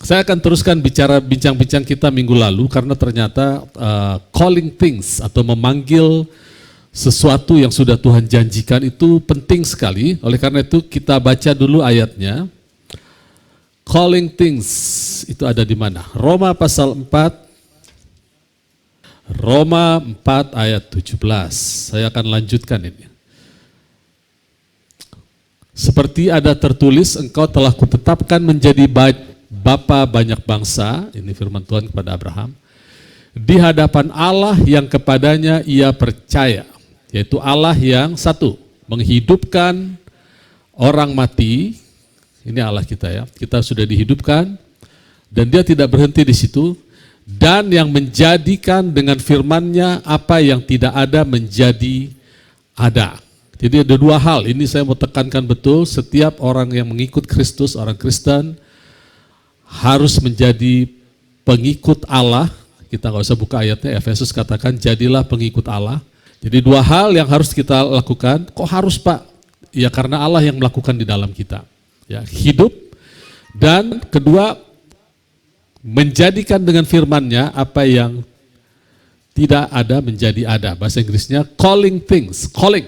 Saya akan teruskan bincang-bincang kita minggu lalu karena ternyata calling things atau memanggil sesuatu yang sudah Tuhan janjikan itu penting sekali. Oleh karena itu kita baca dulu ayatnya. Calling things itu ada di mana? Roma pasal 4. Roma 4 ayat 17. Saya akan lanjutkan ini. Seperti ada tertulis, engkau telah kutetapkan menjadi bapa banyak bangsa, ini firman Tuhan kepada Abraham, di hadapan Allah yang kepadanya ia percaya, yaitu Allah yang satu, menghidupkan orang mati. Ini Allah kita ya, kita sudah dihidupkan, dan dia tidak berhenti di situ, dan yang menjadikan dengan firman-Nya apa yang tidak ada menjadi ada. Jadi ada dua hal, ini saya mau tekankan betul, setiap orang yang mengikut Kristus, orang Kristen, harus menjadi pengikut Allah. Kita nggak usah buka ayatnya, Efesus katakan jadilah pengikut Allah. Jadi dua hal yang harus kita lakukan. Kok harus Pak? Ya karena Allah yang melakukan di dalam kita. Ya, hidup, dan kedua, menjadikan dengan firman-Nya apa yang tidak ada menjadi ada. Bahasa Inggrisnya calling things, calling.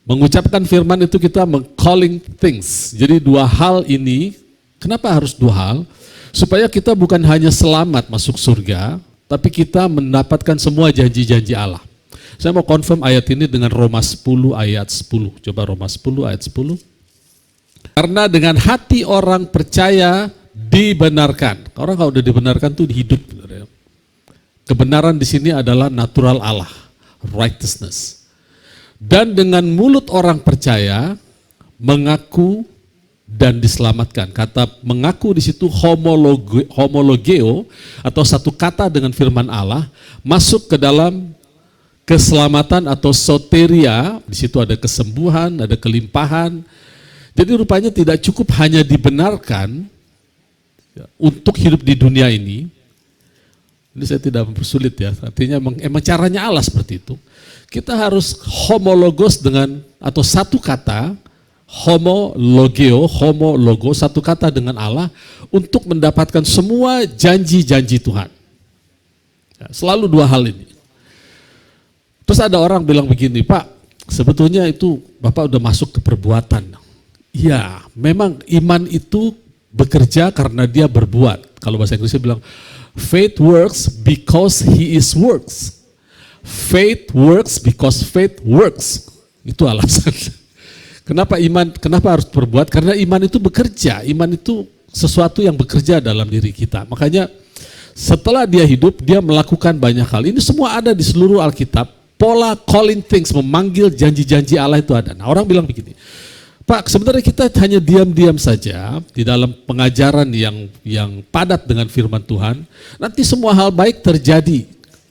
Mengucapkan firman itu kita calling things. Jadi dua hal ini, kenapa harus dua hal? Supaya kita bukan hanya selamat masuk surga, tapi kita mendapatkan semua janji-janji Allah. Saya mau confirm ayat ini dengan Roma 10 ayat 10. Coba Roma 10 ayat 10. Karena dengan hati orang percaya dibenarkan. Orang kalau udah dibenarkan tuh hidup. Kebenaran di sini adalah natural Allah, righteousness. Dan dengan mulut orang percaya mengaku dan diselamatkan. Kata mengaku di situ homologeo atau satu kata dengan firman Allah masuk ke dalam keselamatan atau soteria. Di situ ada kesembuhan, ada kelimpahan. Jadi rupanya tidak cukup hanya dibenarkan untuk hidup di dunia ini. Ini saya tidak mempersulit ya, artinya emang caranya Allah seperti itu. Kita harus homologos dengan, atau satu kata, homologo, satu kata dengan Allah untuk mendapatkan semua janji-janji Tuhan. Ya, selalu dua hal ini. Terus ada orang bilang begini, Pak, sebetulnya itu Bapak udah masuk ke perbuatan. Iya, memang iman itu bekerja karena dia berbuat. Kalau bahasa Inggrisnya bilang, faith works because he is works. Faith works because faith works. Itu alasan. Kenapa harus berbuat? Karena iman itu bekerja. Iman itu sesuatu yang bekerja dalam diri kita. Makanya setelah dia hidup, dia melakukan banyak hal. Ini semua ada di seluruh Alkitab. Pola calling things, memanggil janji-janji Allah itu ada. Nah, orang bilang begini, Pak, sebenarnya kita hanya diam-diam saja di dalam pengajaran yang padat dengan firman Tuhan. Nanti semua hal baik terjadi.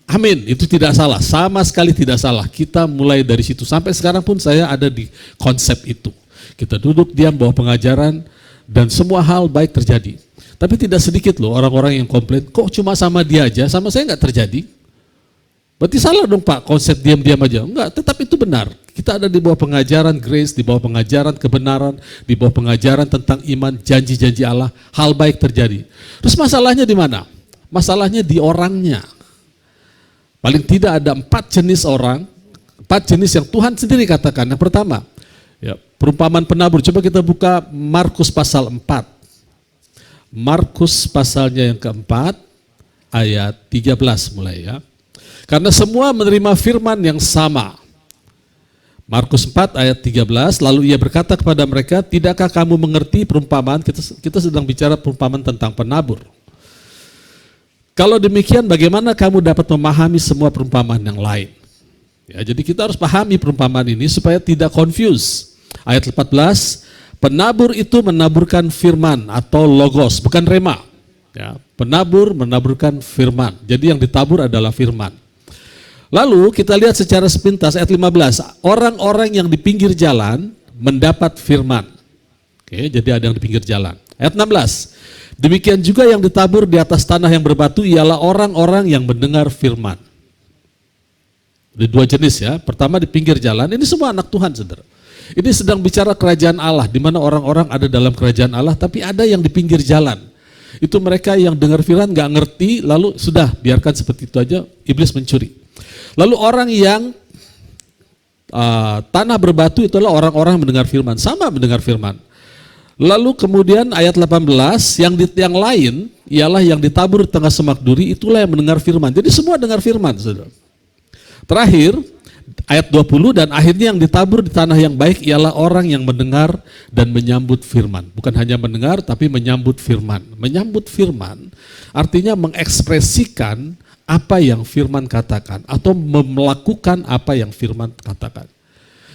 Amin, itu tidak salah, sama sekali tidak salah. Kita mulai dari situ, sampai sekarang pun saya ada di konsep itu. Kita duduk diam bawah pengajaran dan semua hal baik terjadi. Tapi tidak sedikit loh orang-orang yang komplain, kok cuma sama dia aja, sama saya nggak terjadi. Berarti salah dong Pak, konsep diam-diam aja. Enggak, tetap itu benar. Kita ada di bawah pengajaran grace, di bawah pengajaran kebenaran, di bawah pengajaran tentang iman, janji-janji Allah, hal baik terjadi. Terus masalahnya di mana? Masalahnya di orangnya. Paling tidak ada 4 jenis orang, 4 jenis yang Tuhan sendiri katakan. Yang pertama, ya, perumpamaan penabur. Coba kita buka Markus pasal 4. Markus pasalnya yang keempat, ayat 13 mulai ya. Karena semua menerima firman yang sama. Markus 4 ayat 13, lalu ia berkata kepada mereka, tidakkah kamu mengerti perumpamaan? Kita sedang bicara perumpamaan tentang penabur. Kalau demikian bagaimana kamu dapat memahami semua perumpamaan yang lain? Ya, jadi kita harus pahami perumpamaan ini supaya tidak confuse. Ayat 14, penabur itu menaburkan firman atau logos, bukan rema. Ya, penabur menaburkan firman, jadi yang ditabur adalah firman. Lalu kita lihat secara sepintas ayat 15, orang-orang yang di pinggir jalan mendapat firman. Oke, jadi ada yang di pinggir jalan. Ayat 16, demikian juga yang ditabur di atas tanah yang berbatu ialah orang-orang yang mendengar firman. Ada 2 jenis ya, pertama di pinggir jalan, ini semua anak Tuhan saudara. Ini sedang bicara kerajaan Allah, di mana orang-orang ada dalam kerajaan Allah, tapi ada yang di pinggir jalan. Itu mereka yang dengar firman nggak ngerti, lalu sudah biarkan seperti itu aja, iblis mencuri. Lalu orang yang tanah berbatu itulah orang-orang yang mendengar firman, sama mendengar firman. Lalu kemudian ayat 18, yang lain ialah yang ditabur di tengah semak duri, itulah yang mendengar firman. Jadi semua dengar firman, saudara. Terakhir, ayat 20, dan akhirnya yang ditabur di tanah yang baik ialah orang yang mendengar dan menyambut firman. Bukan hanya mendengar, tapi menyambut firman. Menyambut firman artinya mengekspresikan apa yang firman katakan, atau melakukan apa yang firman katakan.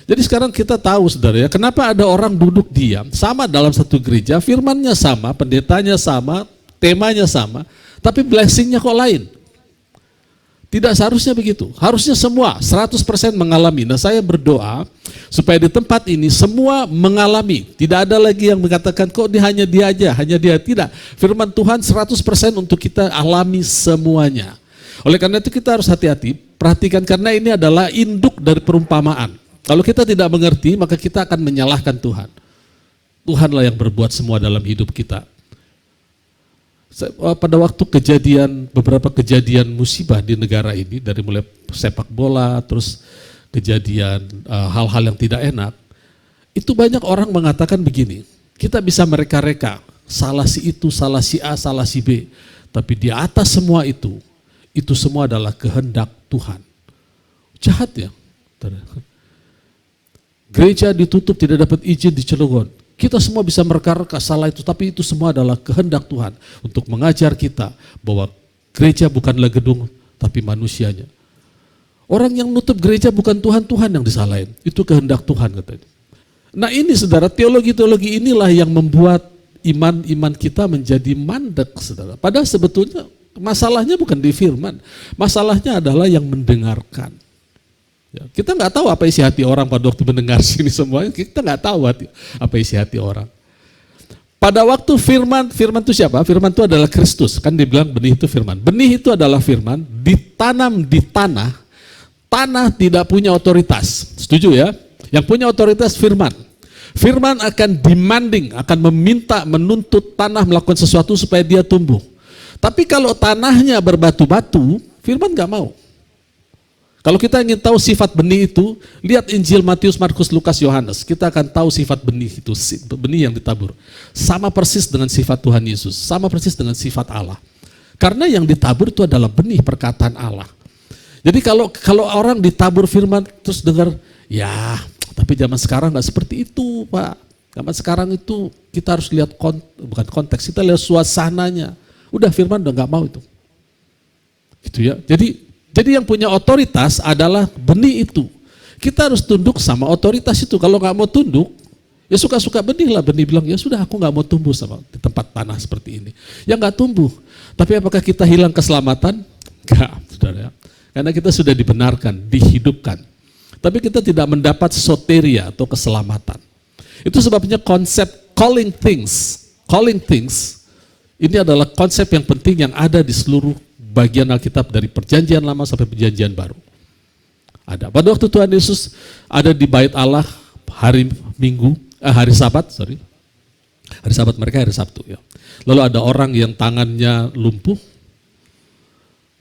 Jadi sekarang kita tahu, saudara ya, kenapa ada orang duduk diam, sama dalam satu gereja, firmannya sama, pendetanya sama, temanya sama, tapi blessingnya kok lain. Tidak seharusnya begitu, harusnya semua 100% mengalami. Nah saya berdoa supaya di tempat ini semua mengalami, tidak ada lagi yang mengatakan kok hanya dia aja, hanya dia, tidak. Firman Tuhan 100% untuk kita alami semuanya. Oleh karena itu kita harus hati-hati, perhatikan, karena ini adalah induk dari perumpamaan. Kalau kita tidak mengerti, maka kita akan menyalahkan Tuhan. Tuhanlah yang berbuat semua dalam hidup kita. Pada waktu beberapa kejadian musibah di negara ini, dari mulai sepak bola, terus kejadian hal-hal yang tidak enak, itu banyak orang mengatakan begini, kita bisa mereka-reka, salah si itu, salah si A, salah si B. Tapi di atas semua itu semua adalah kehendak Tuhan. Jahat ya. Gereja ditutup, tidak dapat izin di Cilegon. Kita semua bisa mereka-reka salah itu, tapi itu semua adalah kehendak Tuhan untuk mengajar kita bahwa gereja bukanlah gedung, tapi manusianya. Orang yang nutup gereja bukan Tuhan, Tuhan yang disalahin. Itu kehendak Tuhan katanya. Nah ini saudara, teologi-teologi inilah yang membuat iman kita menjadi mandek, saudara. Padahal sebetulnya masalahnya bukan di firman, masalahnya adalah yang mendengarkan. Ya, kita nggak tahu apa isi hati orang pada waktu mendengar sini semuanya, kita nggak tahu apa isi hati orang. Pada waktu firman itu siapa? Firman itu adalah Kristus, kan dibilang benih itu firman. Benih itu adalah firman, ditanam di tanah tidak punya otoritas, setuju ya? Yang punya otoritas firman. Firman akan demanding, akan meminta, menuntut tanah melakukan sesuatu supaya dia tumbuh. Tapi kalau tanahnya berbatu-batu, firman nggak mau. Kalau kita ingin tahu sifat benih itu, lihat Injil Matius, Markus, Lukas, Yohanes. Kita akan tahu sifat benih itu, benih yang ditabur. Sama persis dengan sifat Tuhan Yesus, sama persis dengan sifat Allah. Karena yang ditabur itu adalah benih perkataan Allah. Jadi kalau orang ditabur firman terus dengar, ya tapi zaman sekarang nggak seperti itu Pak. Zaman sekarang itu kita harus lihat bukan konteks, kita lihat suasananya. Udah firman udah nggak mau itu. Gitu ya. Jadi yang punya otoritas adalah benih itu. Kita harus tunduk sama otoritas itu. Kalau nggak mau tunduk, ya suka-suka benih lah. Benih bilang, ya sudah aku nggak mau tumbuh sama di tempat tanah seperti ini. Ya nggak tumbuh. Tapi apakah kita hilang keselamatan? Enggak, saudara. Karena kita sudah dibenarkan, dihidupkan. Tapi kita tidak mendapat soteria atau keselamatan. Itu sebabnya konsep calling things ini adalah konsep yang penting yang ada di seluruh bagian Alkitab dari perjanjian lama sampai perjanjian baru. Ada. Pada waktu Tuhan Yesus ada di bait Allah hari Sabat. Hari Sabat mereka hari Sabtu ya. Lalu ada orang yang tangannya lumpuh.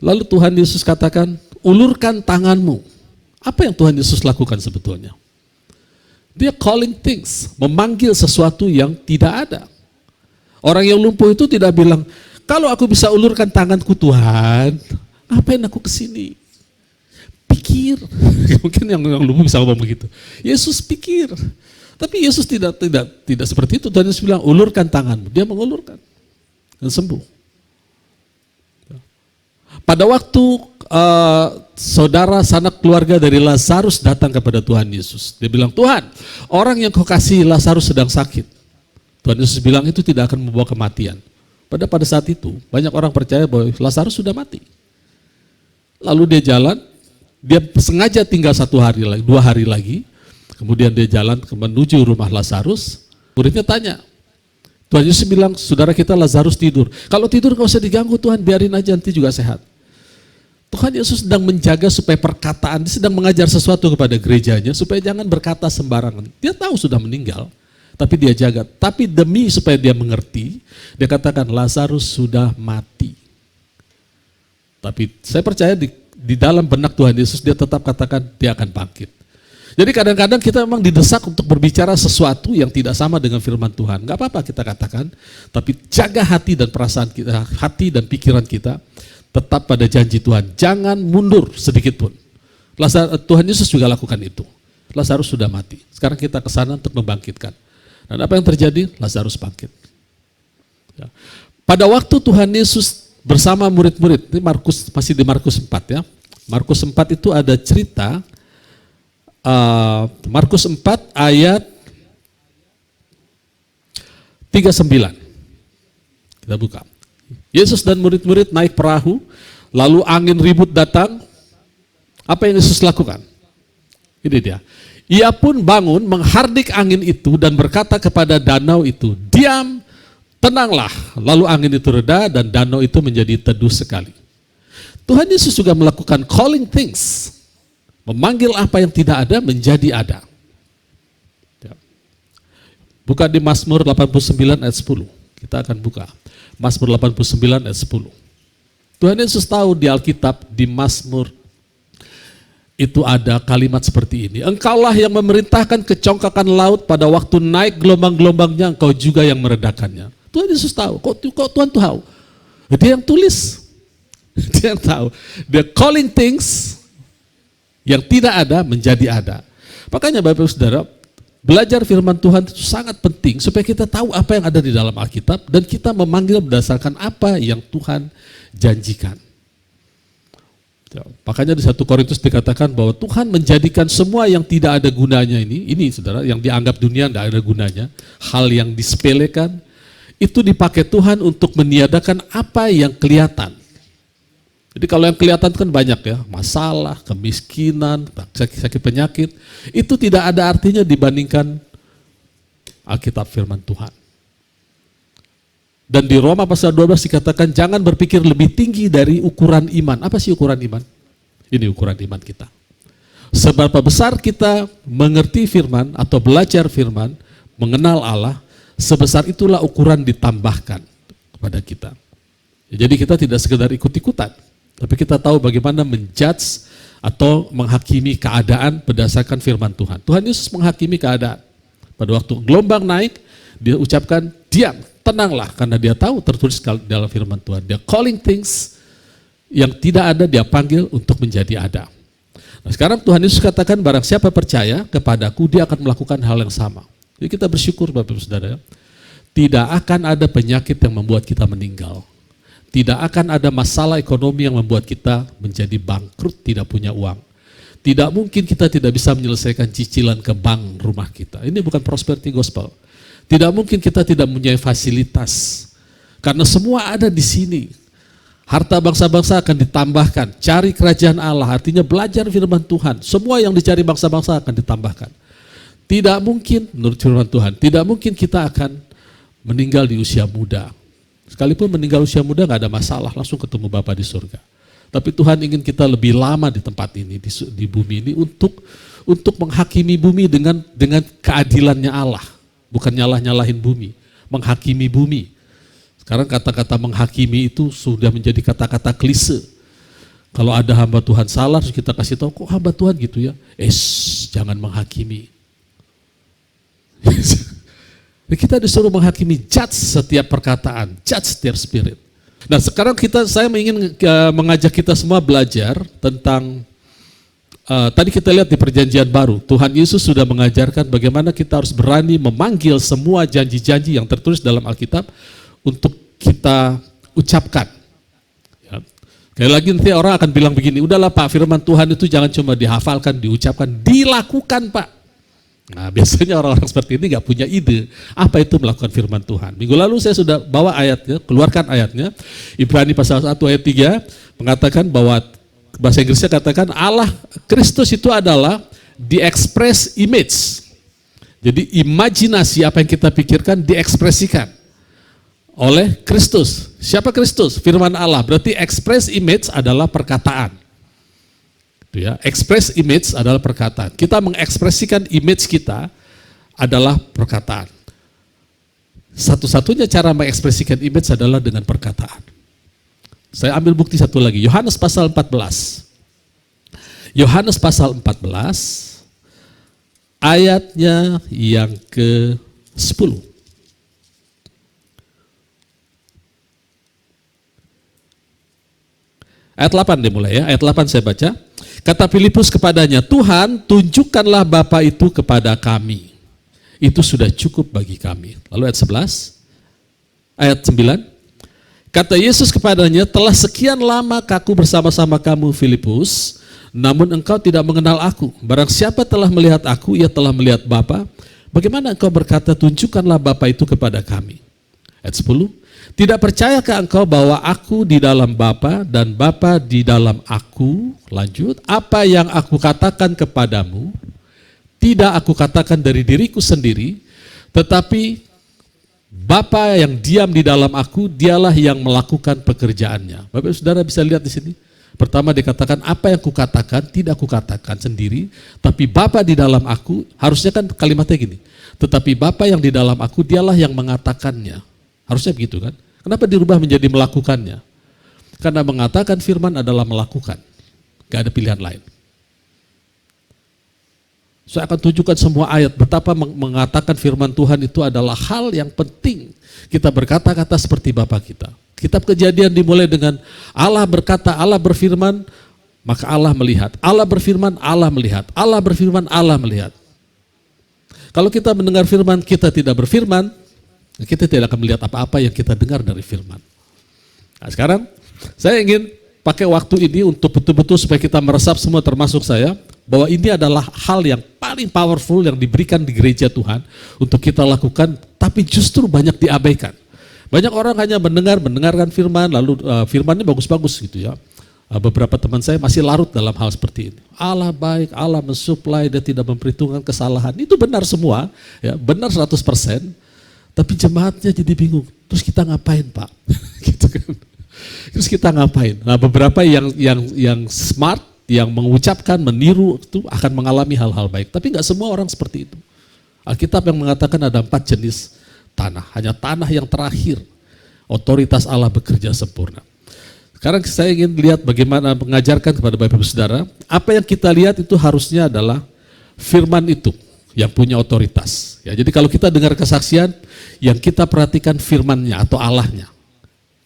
Lalu Tuhan Yesus katakan, ulurkan tanganmu. Apa yang Tuhan Yesus lakukan sebetulnya? Dia calling things, memanggil sesuatu yang tidak ada. Orang yang lumpuh itu tidak bilang, kalau aku bisa ulurkan tanganku Tuhan, ngapain aku kesini? Pikir. Mungkin yang lumpuh bisa ngomong begitu. Yesus pikir. Tapi Yesus tidak seperti itu. Tuhan Yesus bilang, ulurkan tanganmu. Dia mengulurkan dan sembuh. Pada waktu saudara sanak keluarga dari Lazarus datang kepada Tuhan Yesus. Dia bilang, Tuhan, orang yang kau kasih Lazarus sedang sakit. Tuhan Yesus bilang itu tidak akan membawa kematian. Pada saat itu, banyak orang percaya bahwa Lazarus sudah mati. Lalu dia jalan, dia sengaja tinggal 1 hari lagi, 2 hari lagi. Kemudian dia jalan menuju rumah Lazarus. Muridnya tanya, Tuhan Yesus bilang, saudara kita Lazarus tidur. Kalau tidur nggak usah diganggu Tuhan, biarin aja nanti juga sehat. Tuhan Yesus sedang menjaga supaya perkataan, dia sedang mengajar sesuatu kepada gerejanya supaya jangan berkata sembarangan. Dia tahu sudah meninggal, tapi dia jaga. Tapi demi supaya dia mengerti, dia katakan Lazarus sudah mati. Tapi saya percaya di dalam benak Tuhan Yesus dia tetap katakan dia akan bangkit. Jadi kadang-kadang kita memang didesak untuk berbicara sesuatu yang tidak sama dengan firman Tuhan. Gak apa-apa kita katakan, tapi jaga hati dan perasaan kita, hati dan pikiran kita tetap pada janji Tuhan. Jangan mundur sedikit pun. Tuhan Yesus juga lakukan itu. Lazarus sudah mati. Sekarang kita ke sana untuk membangkitkan. Dan apa yang terjadi? Lazarus bangkit. Ya. Pada waktu Tuhan Yesus bersama murid-murid, ini masih di Markus 4 ya. Markus 4 itu ada cerita, Markus 4 ayat 39. Kita buka. Yesus dan murid-murid naik perahu, lalu angin ribut datang. Apa yang Yesus lakukan? Ini dia. Ia pun bangun menghardik angin itu dan berkata kepada danau itu, diam, tenanglah. Lalu angin itu reda dan danau itu menjadi teduh sekali. Tuhan Yesus juga melakukan calling things. Memanggil apa yang tidak ada menjadi ada. Buka di Mazmur 89 ayat 10. Kita akan buka. Mazmur 89 ayat 10. Tuhan Yesus tahu di Alkitab, di Mazmur itu ada kalimat seperti ini. Engkaulah yang memerintahkan kecongkakan laut pada waktu naik gelombang-gelombangnya, engkau juga yang meredakannya. Tuhan Yesus tahu. Kok Tuhan tahu? Dia yang tulis. Dia yang tahu. Dia calling things yang tidak ada menjadi ada. Makanya Bapak Ibu Saudara, belajar firman Tuhan itu sangat penting supaya kita tahu apa yang ada di dalam Alkitab dan kita memanggil berdasarkan apa yang Tuhan janjikan. Ya, makanya di 1 Korintus dikatakan bahwa Tuhan menjadikan semua yang tidak ada gunanya ini saudara, yang dianggap dunia tidak ada gunanya, hal yang disepelekan, itu dipakai Tuhan untuk meniadakan apa yang kelihatan. Jadi kalau yang kelihatan kan banyak ya, masalah, kemiskinan, sakit penyakit, itu tidak ada artinya dibandingkan Alkitab firman Tuhan. Dan di Roma pasal 12 dikatakan jangan berpikir lebih tinggi dari ukuran iman. Apa sih ukuran iman? Ini ukuran iman kita. Seberapa besar kita mengerti firman atau belajar firman, mengenal Allah, sebesar itulah ukuran ditambahkan kepada kita. Jadi kita tidak sekedar ikut-ikutan, tapi kita tahu bagaimana menjudge atau menghakimi keadaan berdasarkan firman Tuhan. Tuhan Yesus menghakimi keadaan. Pada waktu gelombang naik, dia ucapkan, diam, tenanglah, karena dia tahu tertulis dalam firman Tuhan. Dia calling things yang tidak ada, dia panggil untuk menjadi ada. Nah, sekarang Tuhan Yesus katakan, barang siapa percaya kepadaku, dia akan melakukan hal yang sama. Jadi kita bersyukur Bapak Ibu Saudara, tidak akan ada penyakit yang membuat kita meninggal. Tidak akan ada masalah ekonomi yang membuat kita menjadi bangkrut, tidak punya uang. Tidak mungkin kita tidak bisa menyelesaikan cicilan ke bank rumah kita. Ini bukan prosperity gospel. Tidak mungkin kita tidak mempunyai fasilitas. Karena semua ada di sini. Harta bangsa-bangsa akan ditambahkan. Cari kerajaan Allah, artinya belajar firman Tuhan. Semua yang dicari bangsa-bangsa akan ditambahkan. Tidak mungkin, menurut firman Tuhan, tidak mungkin kita akan meninggal di usia muda. Sekalipun meninggal usia muda nggak ada masalah, langsung ketemu Bapa di surga. Tapi Tuhan ingin kita lebih lama di tempat ini, di bumi ini untuk menghakimi bumi dengan keadilannya Allah. Bukan nyalahin bumi, menghakimi bumi. Sekarang kata-kata menghakimi itu sudah menjadi kata-kata klise. Kalau ada hamba Tuhan salah, terus kita kasih tahu, kok hamba Tuhan gitu ya? Jangan menghakimi. Kita disuruh menghakimi, judge setiap perkataan, judge setiap spirit. Nah sekarang saya ingin mengajak kita semua belajar tentang, tadi kita lihat di perjanjian baru, Tuhan Yesus sudah mengajarkan bagaimana kita harus berani memanggil semua janji-janji yang tertulis dalam Alkitab untuk kita ucapkan. Ya. Sekali lagi nanti orang akan bilang begini, udahlah Pak, firman Tuhan itu jangan cuma dihafalkan, diucapkan, dilakukan Pak. Nah biasanya orang-orang seperti ini nggak punya ide apa itu melakukan firman Tuhan. Minggu lalu saya sudah bawa ayatnya, keluarkan ayatnya. Ibrani pasal 1 ayat 3 mengatakan bahwa, bahasa Inggrisnya katakan Allah Kristus itu adalah the express image. Jadi imajinasi apa yang kita pikirkan diekspresikan oleh Kristus. Siapa Kristus? Firman Allah. Berarti express image adalah perkataan. Itu ya, express image adalah perkataan. Kita mengekspresikan image kita adalah perkataan. Satu-satunya cara mengekspresikan image adalah dengan perkataan. Saya ambil bukti satu lagi, Yohanes pasal 14. Yohanes pasal 14, ayatnya yang ke-10. Ayat 8 dimulai ya, ayat 8 saya baca. Kata Filipus kepadanya, Tuhan tunjukkanlah Bapa itu kepada kami. Itu sudah cukup bagi kami. Lalu ayat 11, ayat 9. Kata Yesus kepadanya, telah sekian lama aku bersama-sama kamu Filipus, namun engkau tidak mengenal aku. Barang siapa telah melihat aku, ia telah melihat Bapa. Bagaimana engkau berkata, tunjukkanlah Bapa itu kepada kami? Ayat 10. Tidak percayakah engkau bahwa aku di dalam Bapa dan Bapa di dalam aku? Lanjut, apa yang aku katakan kepadamu, tidak aku katakan dari diriku sendiri, tetapi Bapa yang diam di dalam aku, dialah yang melakukan pekerjaannya. Bapak Saudara bisa lihat di sini. Pertama dikatakan, apa yang kukatakan, tidak kukatakan sendiri, tapi Bapa di dalam aku, harusnya kan kalimatnya gini, tetapi Bapa yang di dalam aku, dialah yang mengatakannya. Harusnya begitu kan? Kenapa dirubah menjadi melakukannya? Karena mengatakan firman adalah melakukan. Gak ada pilihan lain. Saya akan tunjukkan semua ayat betapa mengatakan firman Tuhan itu adalah hal yang penting. Kita berkata-kata seperti Bapa kita. Kitab Kejadian dimulai dengan Allah berkata, Allah berfirman, maka Allah melihat. Allah berfirman, Allah melihat. Allah berfirman, Allah melihat. Kalau kita mendengar firman, kita tidak berfirman, kita tidak akan melihat apa-apa yang kita dengar dari firman. Nah, sekarang saya ingin pakai waktu ini untuk betul-betul supaya kita meresap semua termasuk saya, bahwa ini adalah hal yang paling powerful yang diberikan di gereja Tuhan untuk kita lakukan, tapi justru banyak diabaikan. Banyak orang hanya mendengarkan firman, lalu firmannya bagus-bagus gitu ya. Beberapa teman saya masih larut dalam hal seperti ini. Allah baik, Allah mensuplai, dia tidak memperhitungkan kesalahan. Itu benar semua, ya, benar 100%. Tapi jemaatnya jadi bingung, terus kita ngapain Pak? Gitu kan. Terus kita ngapain? Nah, beberapa yang smart, yang mengucapkan, meniru itu akan mengalami hal-hal baik. Tapi nggak semua orang seperti itu. Alkitab yang mengatakan ada 4 jenis tanah. Hanya tanah yang terakhir otoritas Allah bekerja sempurna. Sekarang saya ingin lihat bagaimana mengajarkan kepada Bapak Ibu Saudara. Apa yang kita lihat itu harusnya adalah firman itu yang punya otoritas. Ya, jadi kalau kita dengar kesaksian, yang kita perhatikan firmannya atau Allahnya.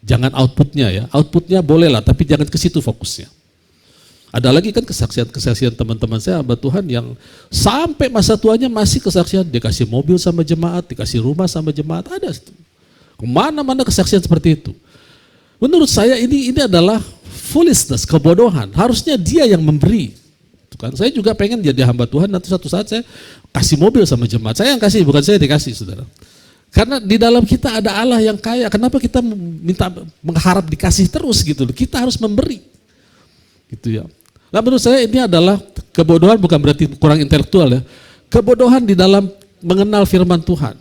Jangan outputnya ya. Outputnya bolehlah, tapi jangan ke situ fokusnya. Ada lagi kan kesaksian teman-teman saya, hamba Tuhan yang sampai masa tuanya masih kesaksian. Dikasih mobil sama jemaat, dikasih rumah sama jemaat, ada. Kemana-mana kesaksian seperti itu. Menurut saya ini adalah foolishness, kebodohan. Harusnya dia yang memberi. Kan? Saya juga pengen jadi hamba Tuhan, nanti suatu saat saya kasih mobil sama jemaat. Saya yang kasih, bukan saya dikasih, saudara. Karena di dalam kita ada Allah yang kaya. Kenapa kita minta mengharap dikasih terus gitu? Kita harus memberi. Gitu ya. Nah, menurut saya ini adalah kebodohan, bukan berarti kurang intelektual ya. Kebodohan di dalam mengenal firman Tuhan.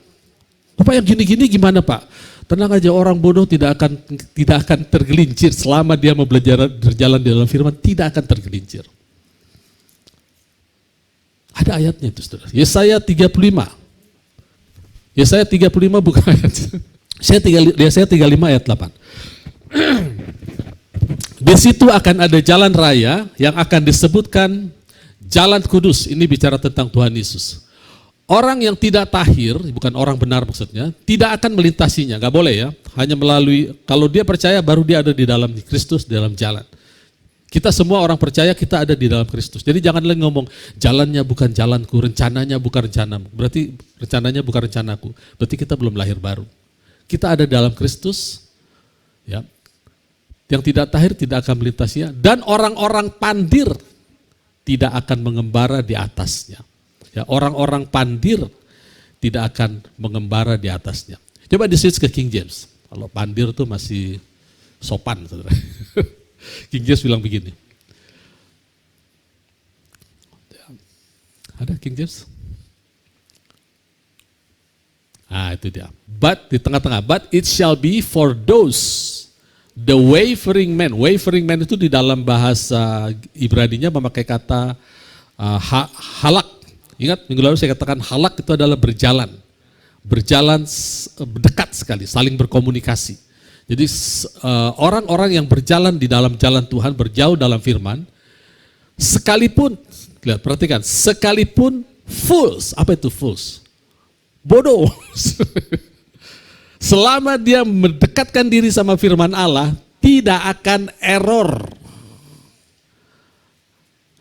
Bapak yang gini-gini gimana Pak? Tenang aja, orang bodoh tidak akan tergelincir selama dia mau belajar berjalan di dalam firman, tidak akan tergelincir. Ada ayatnya itu, saudara. Yesaya 35. Yesaya 35 bukan ayat. Yesaya 35 ayat 8. Di situ akan ada jalan raya yang akan disebutkan jalan kudus. Ini bicara tentang Tuhan Yesus. Orang yang tidak tahir, bukan orang benar maksudnya, tidak akan melintasinya. Gak boleh ya. Hanya melalui, kalau dia percaya baru dia ada di dalam Kristus, di dalam jalan. Kita semua orang percaya kita ada di dalam Kristus. Jadi jangan lagi ngomong jalannya bukan jalanku, rencananya bukan rencanamu. Berarti rencananya bukan rencanaku. Berarti kita belum lahir baru. Kita ada dalam Kristus. Ya. Yang tidak tahir tidak akan melintasinya. Dan orang-orang pandir tidak akan mengembara di atasnya. Ya, orang-orang pandir tidak akan mengembara di atasnya. Coba di-switch ke King James. Kalau pandir itu masih sopan, saudara. King James bilang begini. Ada King James? Ah, itu dia. But di tengah-tengah, but it shall be for those The wavering man itu di dalam bahasa Ibraninya memakai kata halak. Ingat minggu lalu saya katakan halak itu adalah berjalan dekat sekali, saling berkomunikasi. Jadi orang-orang yang berjalan di dalam jalan Tuhan, berjauh dalam firman, sekalipun, lihat perhatikan, sekalipun fools, apa itu fools? Bodoh. Selama dia mendekatkan diri sama firman Allah, tidak akan error.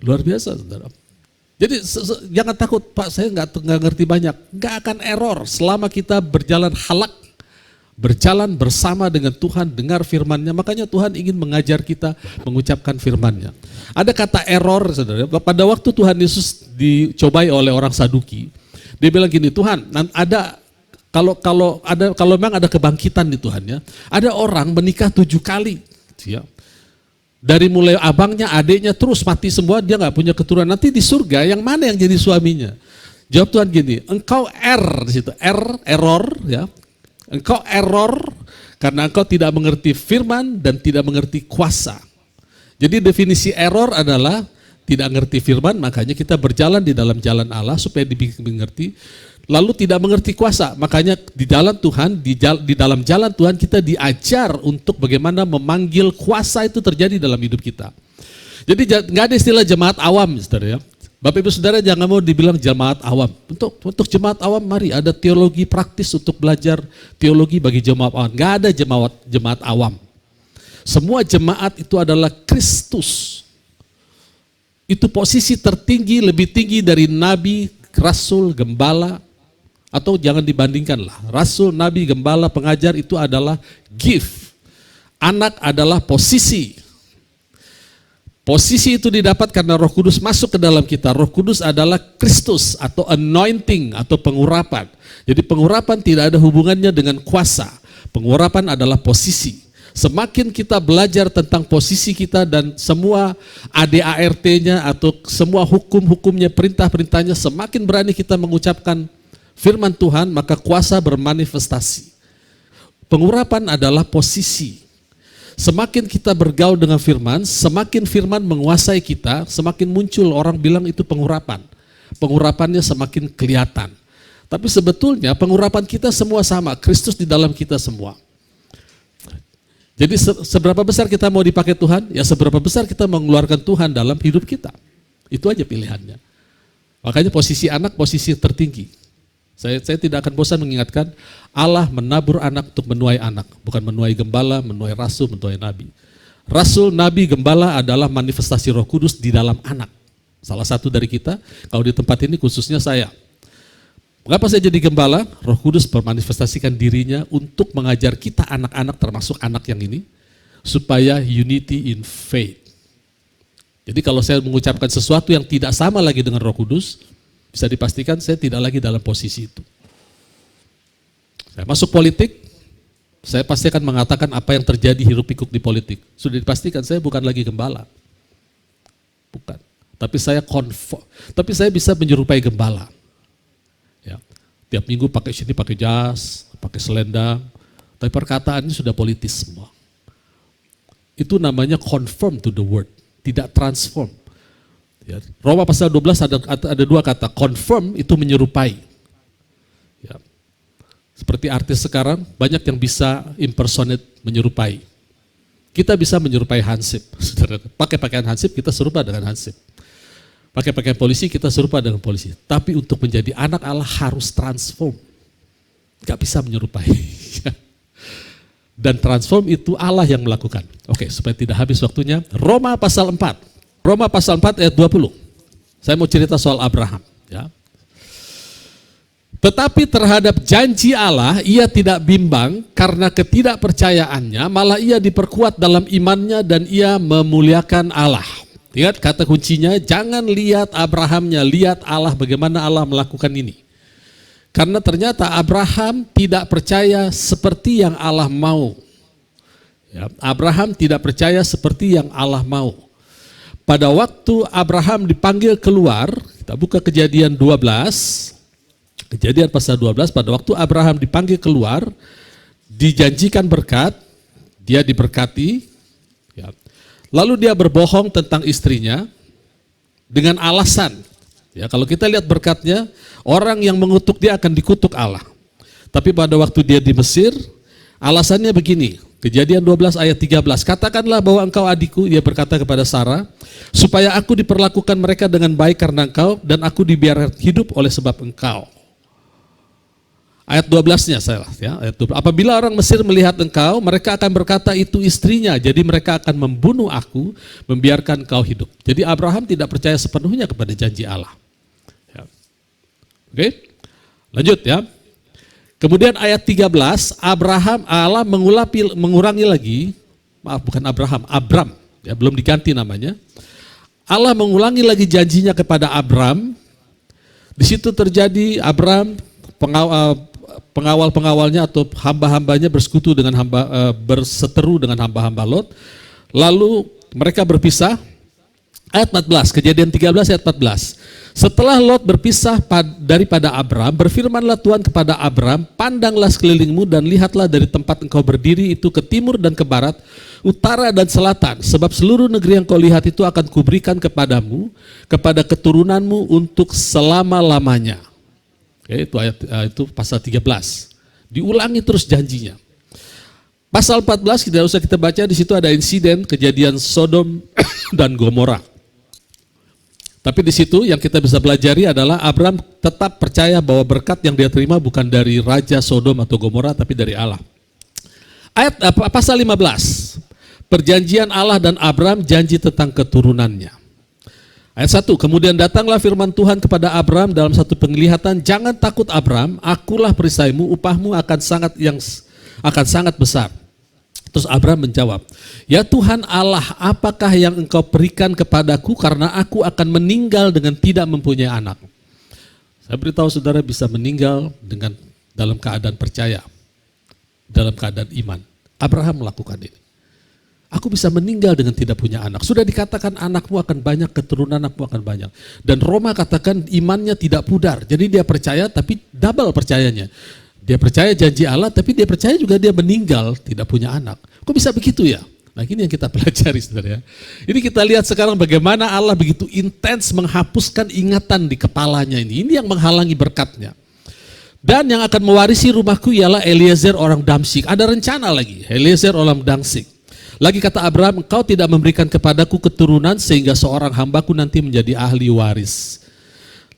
Luar biasa, saudara. Jadi jangan takut, Pak, saya nggak ngerti banyak. Nggak akan error selama kita berjalan halak, berjalan bersama dengan Tuhan, dengar firman-Nya. Makanya Tuhan ingin mengajar kita mengucapkan firman-Nya. Ada kata error, saudara. Pada waktu Tuhan Yesus dicobai oleh orang Saduki, dia bilang gini, Tuhan, kalau memang ada kebangkitan di Tuhan ya, ada orang menikah 7 kali, ya. Dari mulai abangnya, adiknya terus mati semua, dia nggak punya keturunan. Nanti di surga yang mana yang jadi suaminya? Jawab Tuhan gini, engkau di situ, error, ya. Engkau error karena engkau tidak mengerti firman dan tidak mengerti kuasa. Jadi definisi error adalah tidak mengerti firman, makanya kita berjalan di dalam jalan Allah supaya dimengerti. Lalu tidak mengerti kuasa, makanya di dalam Tuhan, di dalam jalan Tuhan kita diajar untuk bagaimana memanggil kuasa itu terjadi dalam hidup kita. Jadi nggak ada istilah jemaat awam, saudara ya. Bapak Ibu Saudara jangan mau dibilang jemaat awam. Untuk jemaat awam mari ada teologi praktis untuk belajar teologi bagi jemaat awam. Nggak ada jemaat awam. Semua jemaat itu adalah Kristus. Itu posisi tertinggi, lebih tinggi dari nabi, rasul, gembala. Atau jangan dibandingkan lah, rasul, nabi, gembala, pengajar itu adalah gift. Anak adalah posisi. Posisi itu didapat karena Roh Kudus masuk ke dalam kita. Roh Kudus adalah Kristus atau anointing atau pengurapan. Jadi pengurapan tidak ada hubungannya dengan kuasa. Pengurapan adalah posisi. Semakin kita belajar tentang posisi kita dan semua ADART-nya atau semua hukum-hukumnya, perintah-perintahnya, semakin berani kita mengucapkan firman Tuhan, maka kuasa bermanifestasi. Pengurapan adalah posisi. Semakin kita bergaul dengan firman, semakin firman menguasai kita, semakin muncul orang bilang itu pengurapan. Pengurapannya semakin kelihatan. Tapi sebetulnya pengurapan kita semua sama, Kristus di dalam kita semua. Jadi seberapa besar kita mau dipakai Tuhan, ya seberapa besar kita mengeluarkan Tuhan dalam hidup kita. Itu aja pilihannya. Makanya posisi anak, posisi tertinggi. Saya tidak akan bosan mengingatkan, Allah menabur anak untuk menuai anak, bukan menuai gembala, menuai rasul, menuai nabi. Rasul, nabi, gembala adalah manifestasi Roh Kudus di dalam anak. Salah satu dari kita, kalau di tempat ini khususnya saya. Mengapa saya jadi gembala? Roh Kudus bermanifestasikan dirinya untuk mengajar kita anak-anak, termasuk anak yang ini, supaya unity in faith. Jadi kalau saya mengucapkan sesuatu yang tidak sama lagi dengan Roh Kudus, bisa dipastikan saya tidak lagi dalam posisi itu. Saya masuk politik, saya pasti akan mengatakan apa yang terjadi hiruk pikuk di politik. Sudah dipastikan saya bukan lagi gembala. Bukan. Tapi saya bisa menyerupai gembala. Ya. Tiap minggu pakai sini, pakai jas, pakai selendang, tapi perkataannya sudah politis semua. Itu namanya conform to the word, tidak transform. Ya, Roma pasal 12 ada 2 kata, confirm itu menyerupai. Ya. Seperti artis sekarang, banyak yang bisa impersonate, menyerupai. Kita bisa menyerupai Hansip. Pakai pakaian Hansip, kita serupa dengan Hansip. Pakai pakaian polisi, kita serupa dengan polisi. Tapi untuk menjadi anak Allah harus transform. Gak bisa menyerupai. Dan transform itu Allah yang melakukan. Oke, supaya tidak habis waktunya, Roma pasal 4. Roma pasal 4 ayat 20. Saya mau cerita soal Abraham. Ya. Tetapi terhadap janji Allah, ia tidak bimbang karena ketidakpercayaannya, malah ia diperkuat dalam imannya dan ia memuliakan Allah. Lihat kata kuncinya, jangan lihat Abrahamnya, lihat Allah, bagaimana Allah melakukan ini. Karena ternyata Abraham tidak percaya seperti yang Allah mau. Ya, Abraham tidak percaya seperti yang Allah mau. Pada waktu Abraham dipanggil keluar, kita buka Kejadian 12, Kejadian pasal 12, pada waktu Abraham dipanggil keluar, dijanjikan berkat, dia diberkati, ya. Lalu dia berbohong tentang istrinya dengan alasan, ya kalau kita lihat berkatnya, orang yang mengutuk dia akan dikutuk Allah. Tapi pada waktu dia di Mesir, alasannya begini, Kejadian 12 ayat 13, katakanlah bahwa engkau adikku, ia berkata kepada Sarah, supaya aku diperlakukan mereka dengan baik karena engkau, dan aku dibiarkan hidup oleh sebab engkau. Ayat 12-nya saya ya, ayat 12. Apabila orang Mesir melihat engkau, mereka akan berkata itu istrinya, jadi mereka akan membunuh aku, membiarkan engkau hidup. Jadi Abraham tidak percaya sepenuhnya kepada janji Allah. Ya. Oke, lanjut ya. Kemudian ayat 13, Allah mengurangi lagi, maaf bukan Abram, ya belum diganti namanya. Allah mengulangi lagi janjinya kepada Abram. Di situ terjadi Abram pengawal-pengawalnya atau hamba-hambanya berseteru dengan hamba-hamba Lot. Lalu mereka berpisah. Ayat 14, Kejadian 13 ayat 14. Setelah Lot berpisah daripada Abram, berfirmanlah Tuhan kepada Abram, pandanglah sekelilingmu dan lihatlah dari tempat engkau berdiri itu ke timur dan ke barat, utara dan selatan, sebab seluruh negeri yang kau lihat itu akan kuberikan kepadamu, kepada keturunanmu untuk selama-lamanya. Oke, itu pasal 13. Diulangi terus janjinya. Pasal 14 tidak usah kita baca, di situ ada insiden kejadian Sodom dan Gomora. Tapi di situ yang kita bisa pelajari adalah Abram tetap percaya bahwa berkat yang dia terima bukan dari raja Sodom atau Gomora, tapi dari Allah. Pasal 15, perjanjian Allah dan Abram, janji tentang keturunannya. Ayat 1, kemudian datanglah firman Tuhan kepada Abram dalam satu penglihatan, jangan takut Abram, akulah perisaimu, upahmu akan sangat besar. Terus Abram menjawab, ya Tuhan Allah, apakah yang engkau berikan kepadaku karena aku akan meninggal dengan tidak mempunyai anak. Saya beritahu saudara bisa meninggal dalam keadaan percaya, dalam keadaan iman. Abraham melakukan ini. Aku bisa meninggal dengan tidak punya anak. Sudah dikatakan anakmu akan banyak, keturunan anakmu akan banyak. Dan Roma katakan imannya tidak pudar. Jadi dia percaya tapi double percayanya. Dia percaya janji Allah, tapi dia percaya juga dia meninggal, tidak punya anak. Kok bisa begitu ya? Nah ini yang kita pelajari saudara ya. Ini kita lihat sekarang bagaimana Allah begitu intens menghapuskan ingatan di kepalanya ini. Ini yang menghalangi berkatnya. Dan yang akan mewarisi rumahku ialah Eliezer orang Damsyik. Ada rencana lagi, Eliezer orang Damsyik. Lagi kata Abraham, engkau tidak memberikan kepadaku keturunan sehingga seorang hambaku nanti menjadi ahli waris.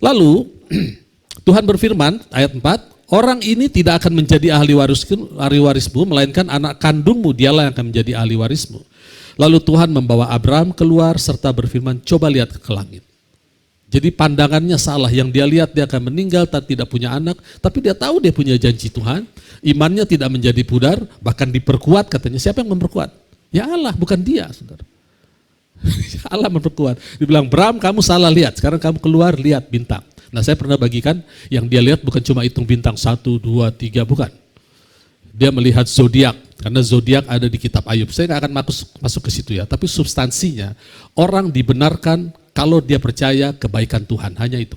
Lalu Tuhan berfirman, ayat 4, orang ini tidak akan menjadi ahli warismu, melainkan anak kandungmu, dialah yang akan menjadi ahli warismu. Lalu Tuhan membawa Abraham keluar serta berfirman, coba lihat ke langit. Jadi pandangannya salah, yang dia lihat dia akan meninggal, tidak punya anak, tapi dia tahu dia punya janji Tuhan, imannya tidak menjadi pudar, bahkan diperkuat katanya. Siapa yang memperkuat? Ya Allah, bukan dia, saudara. Allah memperkuat. Dibilang, Bram kamu salah lihat, sekarang kamu keluar lihat bintang. Nah saya pernah bagikan, yang dia lihat bukan cuma hitung bintang 1, 2, 3, bukan. Dia melihat zodiak, karena zodiak ada di kitab Ayub. Saya nggak akan masuk ke situ ya, tapi substansinya, orang dibenarkan kalau dia percaya kebaikan Tuhan, hanya itu.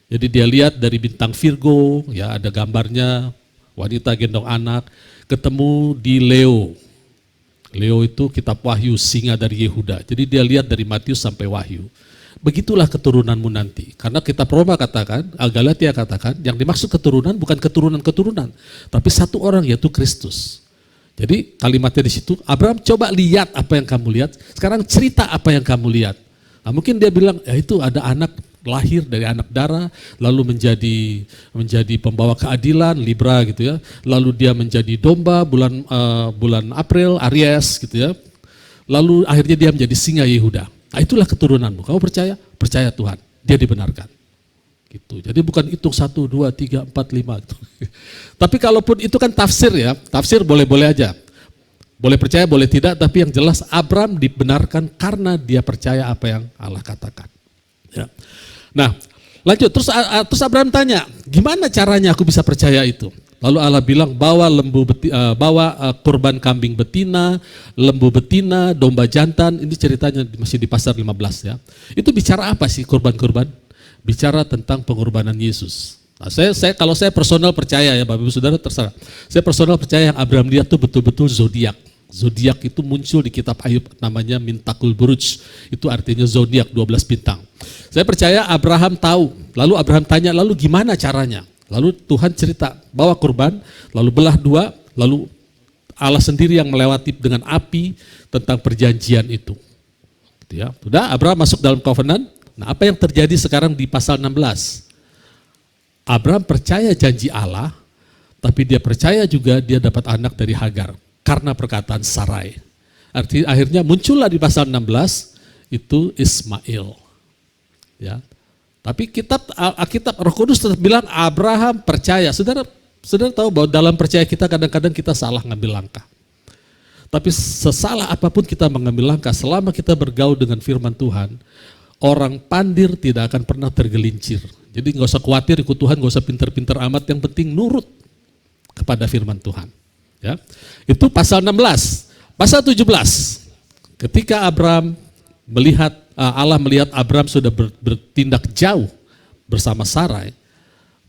Jadi dia lihat dari bintang Virgo, ya ada gambarnya, wanita gendong anak, ketemu di Leo. Leo itu kitab Wahyu, singa dari Yehuda. Jadi dia lihat dari Matius sampai Wahyu. Begitulah keturunanmu nanti. Karena kitab Roma katakan, Galatia katakan, yang dimaksud keturunan bukan keturunan-keturunan, tapi satu orang yaitu Kristus. Jadi kalimatnya di situ, Abraham coba lihat apa yang kamu lihat, sekarang cerita apa yang kamu lihat. Nah, mungkin dia bilang, ya itu ada anak lahir dari anak darah, lalu menjadi pembawa keadilan, Libra gitu ya. Lalu dia menjadi domba bulan April, Aries gitu ya. Lalu akhirnya dia menjadi singa Yehuda. Nah, itulah keturunanmu. Kamu percaya? Percaya Tuhan. Dia dibenarkan. Gitu. Jadi bukan hitung 1, 2, 3, 4, 5 gitu. Tapi kalaupun itu kan tafsir ya. Tafsir boleh-boleh aja. Boleh percaya, boleh tidak, tapi yang jelas Abram dibenarkan karena dia percaya apa yang Allah katakan. Ya. Nah, lanjut. Terus Abram tanya, gimana caranya aku bisa percaya itu? Lalu Allah bilang, bawa kurban kambing betina, lembu betina, domba jantan. Ini ceritanya masih di pasal 15 ya. Itu bicara apa sih kurban-kurban? Bicara tentang pengorbanan Yesus. Nah, kalau saya personal percaya ya, Bapak Ibu Saudara terserah. Saya personal percaya yang Abraham lihat itu betul-betul zodiak. Zodiak itu muncul di kitab Ayub, namanya Mintakul Buruj. Itu artinya zodiak, 12 bintang. Saya percaya Abraham tahu. Lalu Abraham tanya, lalu gimana caranya? Lalu Tuhan cerita, bawa kurban, lalu belah dua, lalu Allah sendiri yang melewati dengan api tentang perjanjian itu. Ya, sudah Abraham masuk dalam covenant. Nah, apa yang terjadi sekarang di pasal 16? Abraham percaya janji Allah, tapi dia percaya juga dia dapat anak dari Hagar karena perkataan Sarai. Artinya akhirnya muncullah di pasal 16 itu Ismail. Ya. Tapi Alkitab Roh Kudus tetap bilang Abraham percaya. Saudara tahu bahwa dalam percaya kita kadang-kadang kita salah ngambil langkah. Tapi sesalah apapun kita mengambil langkah, selama kita bergaul dengan firman Tuhan, orang pandir tidak akan pernah tergelincir. Jadi nggak usah khawatir ikut Tuhan, nggak usah pinter-pinter amat, yang penting nurut kepada firman Tuhan. Ya, itu pasal 16. Pasal 17, ketika Allah melihat Abraham sudah bertindak jauh bersama Sarai,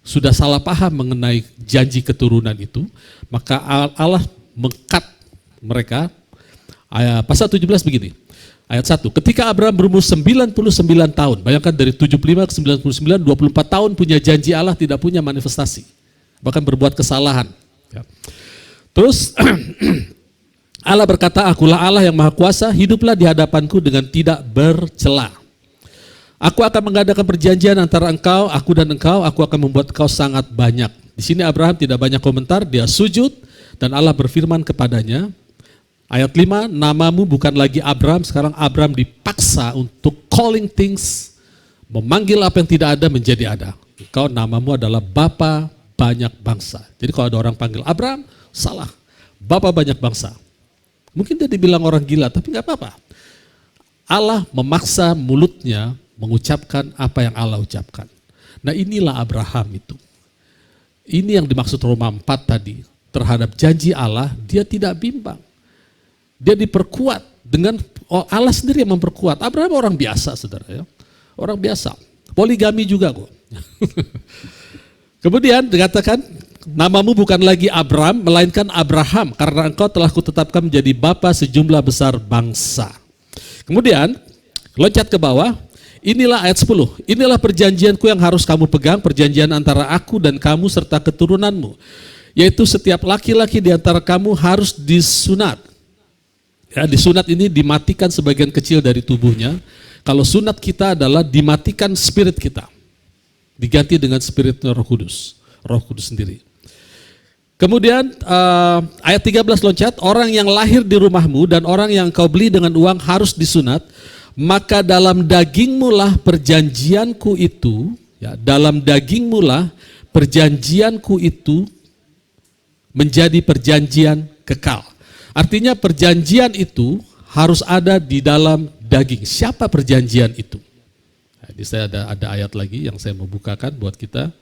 sudah salah paham mengenai janji keturunan itu, maka Allah mengkat mereka. Pasal 17 begini, ayat 1, ketika Abraham berumur 99 tahun, bayangkan dari 75 ke 99, 24 tahun punya janji Allah, tidak punya manifestasi, bahkan berbuat kesalahan. Ya. Terus Allah berkata, akulah Allah yang maha kuasa, hiduplah di hadapanku dengan tidak bercela. Aku akan mengadakan perjanjian antara engkau, aku dan engkau, aku akan membuat engkau sangat banyak. Di sini Abraham tidak banyak komentar, dia sujud dan Allah berfirman kepadanya, ayat 5, namamu bukan lagi Abram, sekarang Abram dipaksa untuk calling things, memanggil apa yang tidak ada menjadi ada. Engkau namamu adalah Bapa banyak bangsa. Jadi kalau ada orang panggil Abram, salah. Bapa banyak bangsa. Mungkin dia dibilang orang gila, tapi nggak apa-apa. Allah memaksa mulutnya mengucapkan apa yang Allah ucapkan. Nah, inilah Abraham itu. Ini yang dimaksud Roma 4 tadi. Terhadap janji Allah, dia tidak bimbang. Dia diperkuat dengan Allah sendiri yang memperkuat. Abraham orang biasa, saudara ya. Orang biasa. Poligami juga kok. Kemudian dikatakan, namamu bukan lagi Abram, melainkan Abraham, karena engkau telah kutetapkan menjadi bapa sejumlah besar bangsa. Kemudian, loncat ke bawah, inilah ayat 10, inilah perjanjianku yang harus kamu pegang, perjanjian antara aku dan kamu serta keturunanmu, yaitu setiap laki-laki di antara kamu harus disunat. Ya, disunat ini dimatikan sebagian kecil dari tubuhnya. Kalau sunat kita adalah dimatikan spirit kita, diganti dengan spiritnya Roh Kudus sendiri. Kemudian ayat 13 loncat, orang yang lahir di rumahmu dan orang yang kau beli dengan uang harus disunat, maka dalam dagingmu lah perjanjianku itu, ya, dalam dagingmu lah perjanjianku itu menjadi perjanjian kekal. Artinya perjanjian itu harus ada di dalam daging. Siapa perjanjian itu? Jadi saya ada ayat lagi yang saya mau bukakan buat kita.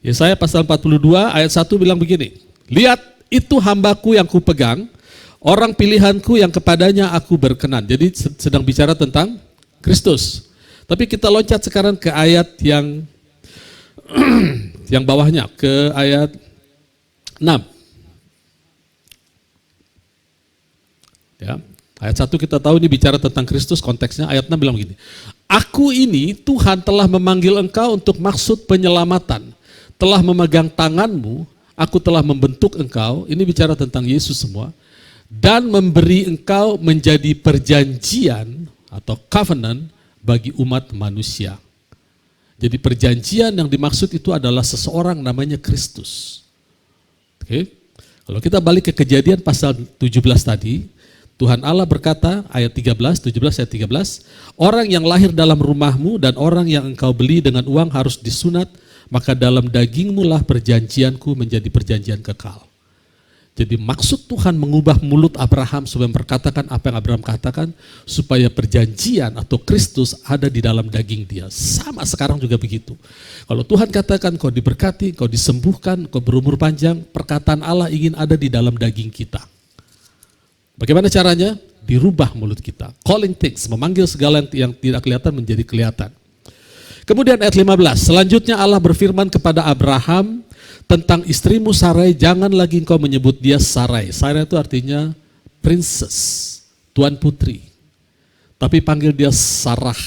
Yesaya pasal 42 ayat 1 bilang begini, lihat itu hambaku yang kupegang, orang pilihanku yang kepadanya aku berkenan. Jadi sedang bicara tentang Kristus. Tapi kita loncat sekarang ke ayat yang yang bawahnya, ke ayat 6. Ya, ayat 1 kita tahu ini bicara tentang Kristus, konteksnya ayat 6 bilang begini, aku ini Tuhan telah memanggil engkau untuk maksud penyelamatan, telah memegang tanganmu, aku telah membentuk engkau, ini bicara tentang Yesus semua, dan memberi engkau menjadi perjanjian atau covenant bagi umat manusia. Jadi perjanjian yang dimaksud itu adalah seseorang namanya Kristus. Oke. Kalau kita balik ke Kejadian pasal 17 tadi, Tuhan Allah berkata, ayat 17 ayat 13, orang yang lahir dalam rumahmu dan orang yang engkau beli dengan uang harus disunat, maka dalam dagingmu lah perjanjianku menjadi perjanjian kekal. Jadi maksud Tuhan mengubah mulut Abraham supaya memperkatakan apa yang Abraham katakan, supaya perjanjian atau Kristus ada di dalam daging dia. Sama sekarang juga begitu. Kalau Tuhan katakan kau diberkati, kau disembuhkan, kau berumur panjang, perkataan Allah ingin ada di dalam daging kita. Bagaimana caranya? Dirubah mulut kita. Calling things, memanggil segala yang tidak kelihatan menjadi kelihatan. Kemudian ayat 15, selanjutnya Allah berfirman kepada Abraham, tentang istrimu Sarai, jangan lagi engkau menyebut dia Sarai. Sarai itu artinya princess, tuan putri. Tapi panggil dia Sarah.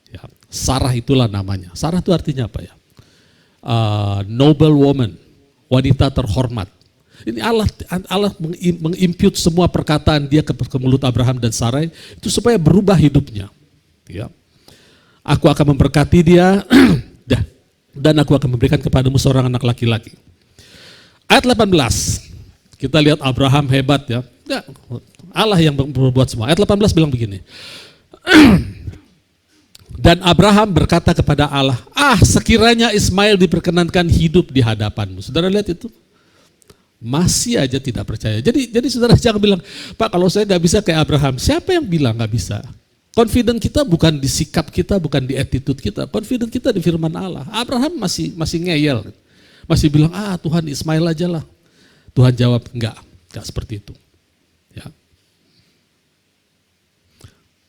Ya, Sarah itulah namanya. Sarah itu artinya apa ya? Noble woman, wanita terhormat. Ini Allah mengimpute semua perkataan dia ke mulut Abraham dan Sarai itu supaya berubah hidupnya. Ya. Aku akan memberkati dia dan aku akan memberikan kepadamu seorang anak laki-laki. Ayat 18, kita lihat Abraham hebat ya. Allah yang berbuat semua. Ayat 18 bilang begini. Dan Abraham berkata kepada Allah, sekiranya Ismail diperkenankan hidup di hadapanmu. Saudara lihat itu? Masih aja tidak percaya. Jadi saudara jangan bilang, Pak kalau saya gak bisa kayak Abraham. Siapa yang bilang gak bisa? Confident kita bukan di sikap kita, bukan di attitude kita. Confident kita di firman Allah. Abraham masih ngeyel. Masih bilang, Tuhan Ismail aja lah. Tuhan jawab, enggak seperti itu. Ya.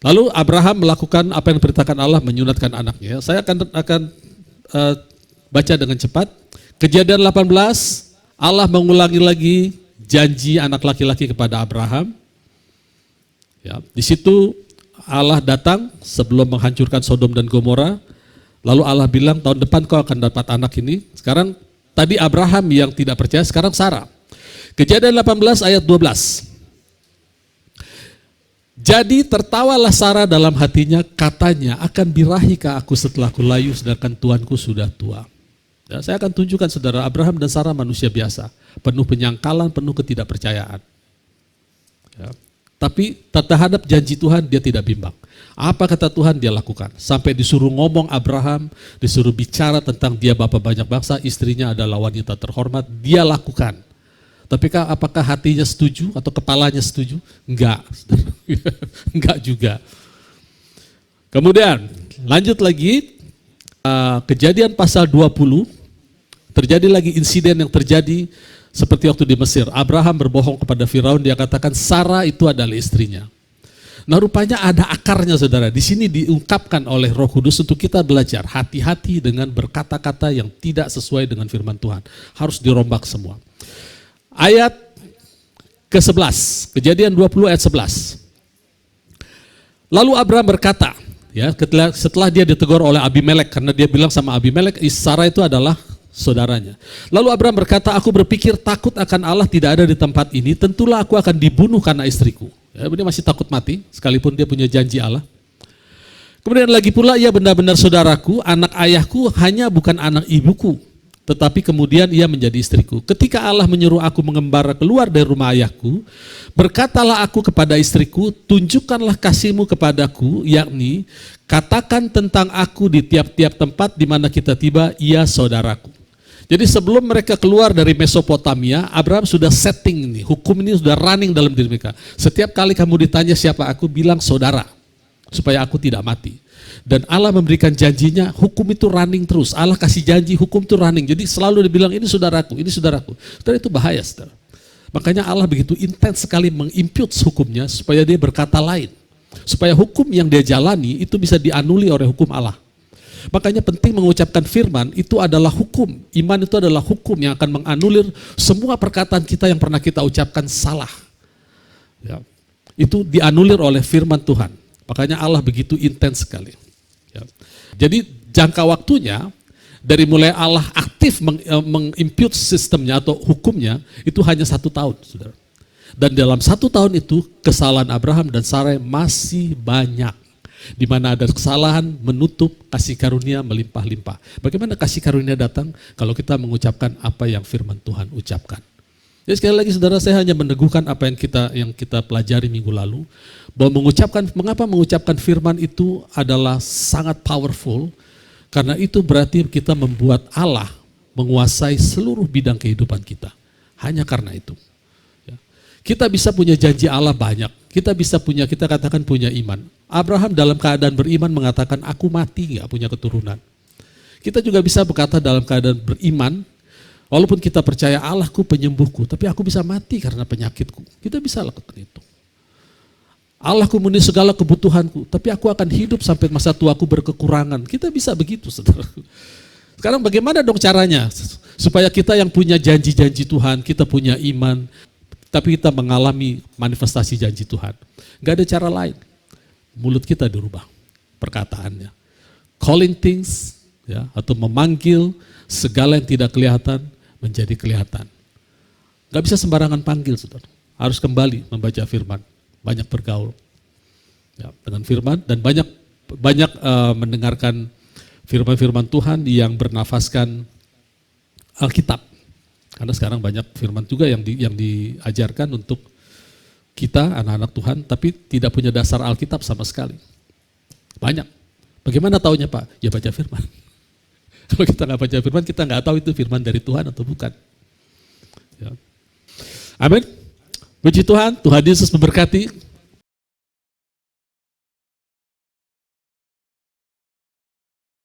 Lalu Abraham melakukan apa yang diperintahkan Allah, menyunatkan anaknya. Saya akan baca dengan cepat. Kejadian 18, Allah mengulangi lagi janji anak laki-laki kepada Abraham. Ya, di situ Allah datang sebelum menghancurkan Sodom dan Gomora. Lalu Allah bilang tahun depan kau akan dapat anak ini. Sekarang tadi Abraham yang tidak percaya, sekarang Sarah. Kejadian 18 ayat 12. Jadi tertawalah Sarah dalam hatinya, katanya akan birahikah aku setelah ku layu sedangkan tuanku sudah tua. Ya, saya akan tunjukkan saudara, Abraham dan Sarah manusia biasa, penuh penyangkalan, penuh ketidakpercayaan. Ya. Tapi terhadap janji Tuhan dia tidak bimbang. Apa kata Tuhan dia lakukan. Sampai disuruh ngomong Abraham, disuruh bicara tentang dia bapak banyak bangsa, istrinya adalah wanita terhormat, dia lakukan. Tapi apakah hatinya setuju atau kepalanya setuju? Enggak. Enggak juga. Kemudian lanjut lagi, Kejadian pasal 20, terjadi lagi insiden yang terjadi seperti waktu di Mesir. Abraham berbohong kepada Firaun, dia katakan Sarah itu adalah istrinya. Nah rupanya ada akarnya saudara. Di sini diungkapkan oleh Roh Kudus untuk kita belajar hati-hati dengan berkata-kata yang tidak sesuai dengan firman Tuhan. Harus dirombak semua. Ayat ke-11, Kejadian 20 ayat 11. Lalu Abraham berkata, ya, setelah dia ditegur oleh Abimelek, karena dia bilang sama Abimelek, Sarah itu adalah saudaranya. Lalu Abraham berkata, aku berpikir takut akan Allah tidak ada di tempat ini, tentulah aku akan dibunuh karena istriku. Ya, dia masih takut mati, sekalipun dia punya janji Allah. Kemudian lagi pula, ia benar-benar saudaraku, anak ayahku hanya bukan anak ibuku, tetapi kemudian ia menjadi istriku. Ketika Allah menyuruh aku mengembara keluar dari rumah ayahku, berkatalah aku kepada istriku, tunjukkanlah kasihmu kepadaku, yakni katakan tentang aku di tiap-tiap tempat di mana kita tiba, ia saudaraku. Jadi sebelum mereka keluar dari Mesopotamia, Abraham sudah setting ini, hukum ini sudah running dalam diri mereka. Setiap kali kamu ditanya siapa aku, bilang saudara, supaya aku tidak mati. Dan Allah memberikan janjinya, hukum itu running terus. Allah kasih janji, hukum itu running. Jadi selalu dibilang ini saudaraku, ini saudaraku. Saudara, itu bahaya saudara. Makanya Allah begitu intens sekali mengimpute hukumnya supaya dia berkata lain. Supaya hukum yang dia jalani itu bisa dianuli oleh hukum Allah. Makanya penting mengucapkan firman itu adalah hukum. Iman itu adalah hukum yang akan menganulir semua perkataan kita yang pernah kita ucapkan salah. Ya. Itu dianulir oleh firman Tuhan. Makanya Allah begitu intens sekali. Ya. Jadi jangka waktunya dari mulai Allah aktif mengimpute sistemnya atau hukumnya itu hanya 1 tahun, saudara. Dan dalam 1 tahun itu kesalahan Abraham dan Sarai masih banyak. Di mana ada kesalahan menutup kasih karunia melimpah-limpah. Bagaimana kasih karunia datang kalau kita mengucapkan apa yang firman Tuhan ucapkan. Jadi sekali lagi saudara, saya hanya meneguhkan apa yang kita pelajari minggu lalu, bahwa mengapa mengucapkan firman itu adalah sangat powerful, karena itu berarti kita membuat Allah menguasai seluruh bidang kehidupan kita. Hanya karena itu. Kita bisa punya janji Allah banyak, kita katakan punya iman. Abraham dalam keadaan beriman mengatakan, aku mati gak punya keturunan. Kita juga bisa berkata dalam keadaan beriman, walaupun kita percaya Allahku penyembuhku, tapi aku bisa mati karena penyakitku. Kita bisa lakukan itu. Allahku memenuhi segala kebutuhanku, tapi aku akan hidup sampai masa tuaku berkekurangan. Kita bisa begitu, saudara. Sekarang bagaimana dong caranya? Supaya kita yang punya janji-janji Tuhan, kita punya iman, tapi kita mengalami manifestasi janji Tuhan. Gak ada cara lain. Mulut kita dirubah, perkataannya. Calling things, ya, atau memanggil segala yang tidak kelihatan menjadi kelihatan. Gak bisa sembarangan panggil, saudara. Harus kembali membaca firman, banyak bergaul ya, dengan firman, dan banyak mendengarkan firman-firman Tuhan yang bernafaskan Alkitab. Karena sekarang banyak firman juga yang diajarkan untuk kita, anak-anak Tuhan, tapi tidak punya dasar Alkitab sama sekali. Banyak. Bagaimana taunya Pak? Ya baca firman. Kalau kita nggak baca firman, kita nggak tahu itu firman dari Tuhan atau bukan. Ya. Amin. Puji Tuhan, Tuhan Yesus memberkati.